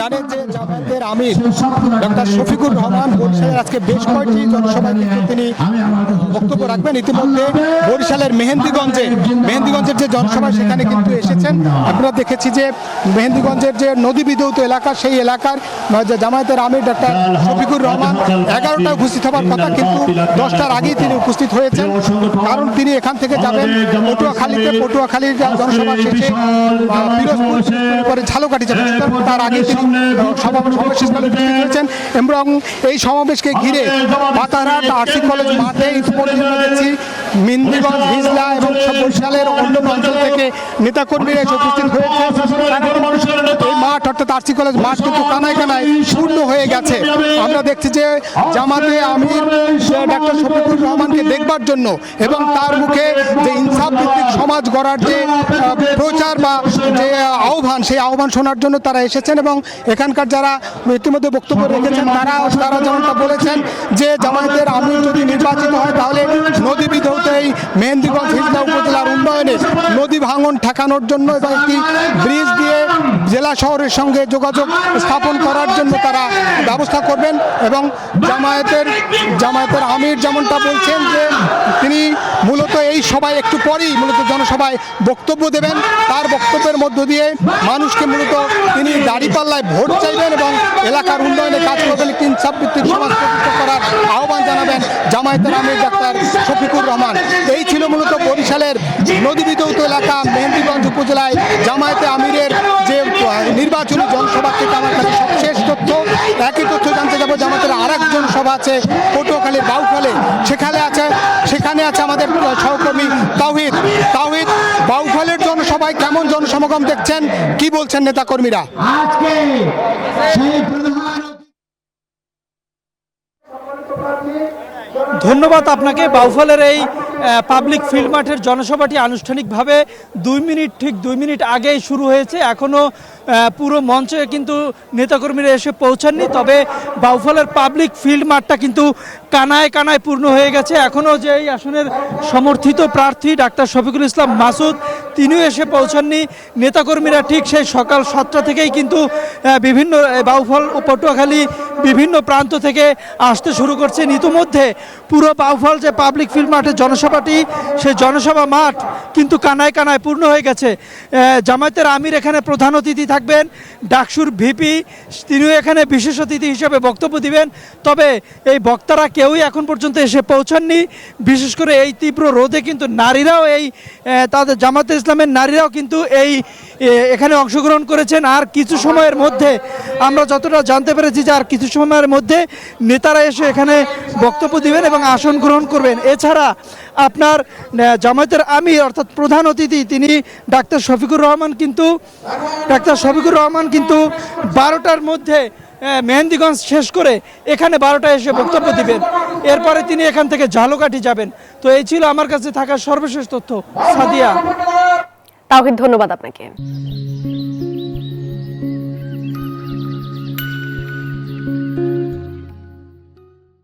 জানেন যে জামায়াতের আমির ডক্টর শফিকুর রহমান বরিশালের আজকে বেশ কয়েকটি জনসভায় কিন্তু তিনি বক্তব্য রাখবেন। ইতিমধ্যে বরিশালের মেহেন্দিগঞ্জের যে জনসভা সেখানে কিন্তু এসেছেন। আমরা দেখেছি যে মেহেন্দিগঞ্জের যে নদী বিধৌত এলাকা, সেই এলাকার জামায়াতের আমির ডক্টর শফিকুর রহমান 11টায় উপস্থিত হওয়ার কথা, কিন্তু 10টার আগেই তিনি উপস্থিত হয়েছেন। কারণ তিনি এখান থেকে যাবেন পটুয়াখালীর জনসভা শেষে পিরোজপুর, পরে ঝালকাঠি যাবেন। তার আগে তিনি সমাবেশস্থলে উপস্থিত হয়েছেন এবং এই সমাবেশকে ঘিরে পাতারহাট আরসি কলেজ মাঠে ইতিমধ্যে দেখছি মেহেন্দিগঞ্জ, হিজলা এবং বরিশালের অন্য অঞ্চল থেকে নেতাকর্মীরা এসে উপস্থিত হয়েছে। এই মাঠ অর্থাৎ আরসি কলেজ মাঠ কিন্তু কানায় কানায় শূন্য হয়ে গেছে। আমরা দেখছি যে জামাতে আমির ডক্টর শফিকুর রহমানকে দেখবার জন্য এবং তার মুখে যে ইনসাফ ভিত্তিক সমাজ গড়ার যে প্রচার বা যে আহ্বান, সেই আহ্বান শোনার জন্য তারা এসেছেন। এবং এখানকার যারা ইতিমধ্যে বক্তব্য রেখেছেন তারা যেমনটা বলেছেন যে জামায়াতের আমির যদি নির্বাচিত হয় তাহলে নদী বিধৌত এই মেহেন্দিগঞ্জ হিজলা উপজেলার উন্নয়নে নদী ভাঙন ঠেকানোর জন্য এবং একটি ব্রিজ দিয়ে জেলা শহরের সঙ্গে যোগাযোগ স্থাপন করার জন্য তারা ব্যবস্থা করবেন। এবং জামায়াতের আমির যেমনটা বলছেন যে তিনি মূলত এই সভায় একটু পরেই মূলত জনসভায় বক্তব্য দেবেন। তার বক্তব্যের মধ্য দিয়ে মানুষকে মূলত তিনি দাঁড়িপাল্লায় ভোট চাইবেন এবং এলাকার উন্নয়নে কাজ করবেন, একটি ইনসাফ ভিত্তিক সমাজ প্রতিষ্ঠা করার আহ্বান জানাবেন জামায়াতের আমির ডাক্তার শফিকুর রহমান। এই ছিল মূলত বরিশালের নদী বিধৌত এলাকা মেহেন্দিগঞ্জ উপজেলায় জামায়াতে আমিরের যে নির্বাচনী জনসভা থেকে আমার কাছে সবশেষ তথ্য। একই তথ্য জানতে যাবো জামায়াতের আরেকজন সভা আছে পটুয়াখালীর বাউখালে, সেখানে আছে আমাদের সহকর্মী তাওহিদ। বাউখালের জনসভায় কেমন জনসমাগম দেখছেন, কি বলছেন নেতাকর্মীরা? ধন্যবাদ আপনাকে। বাউফলের এই পাবলিক ফিল্ড মাঠের জনসভাটি আনুষ্ঠানিকভাবে 2 মিনিট আগেই শুরু হয়েছে। এখনও পুরো মঞ্চে কিন্তু নেতাকর্মীরা এসে পৌঁছাননি, তবে বাউফলের পাবলিক ফিল্ড মাঠটা কিন্তু কানায় কানায় পূর্ণ হয়ে গেছে। এখনও যে এই আসনের সমর্থিত প্রার্থী ডাক্তার শফিকুল ইসলাম মাসুদ, তিনিও এসে পৌঁছাননি। নেতাকর্মীরা ঠিক সেই সকাল 7টা থেকেই কিন্তু বিভিন্ন বাউফল ও পটুয়াখালী বিভিন্ন প্রান্ত থেকে আসতে শুরু করছেন। ইতিমধ্যে পুরো বাউফল যে পাবলিক ফিল্ড মাঠের জনসভাটি, সেই জনসভা মাঠ কিন্তু কানায় কানায় পূর্ণ হয়ে গেছে। জামায়াতের আমির এখানে প্রধান অতিথি থাকবেন, ডাকসুর ভিপি তিনিও এখানে বিশেষ অতিথি হিসেবে বক্তব্য দিবেন। তবে এই বক্তারা কেউই এখন পর্যন্ত এসে পৌঁছাননি। বিশেষ করে এই তীব্র রোদে কিন্তু নারীরাও তাদের জামায়াতে ইসলামের নারীরাও কিন্তু এখানে অংশগ্রহণ করেছেন। আর কিছু সময়ের মধ্যে আমরা যতটা জানতে পেরেছি যে আর কিছু সময়ের মধ্যে নেতারা এসে এখানে বক্তব্য দিবেন এবং আসন গ্রহণ করবেন। এছাড়া আপনার জামায়াতের আমির অর্থাৎ প্রধান অতিথি তিনি ডাক্তার শফিকুর রহমান কিন্তু 12টার মধ্যে মেহেন্দিগঞ্জ শেষ করে এখানে 12টায় এসে বক্তব্য দিবেন। এরপরে তিনি এখান থেকে ঝালকাঠি যাবেন। তো এই ছিল আমার কাছে থাকা সর্বশেষ তথ্য। সাদিয়া, তাওহিদ, ধন্যবাদ আপনাকে।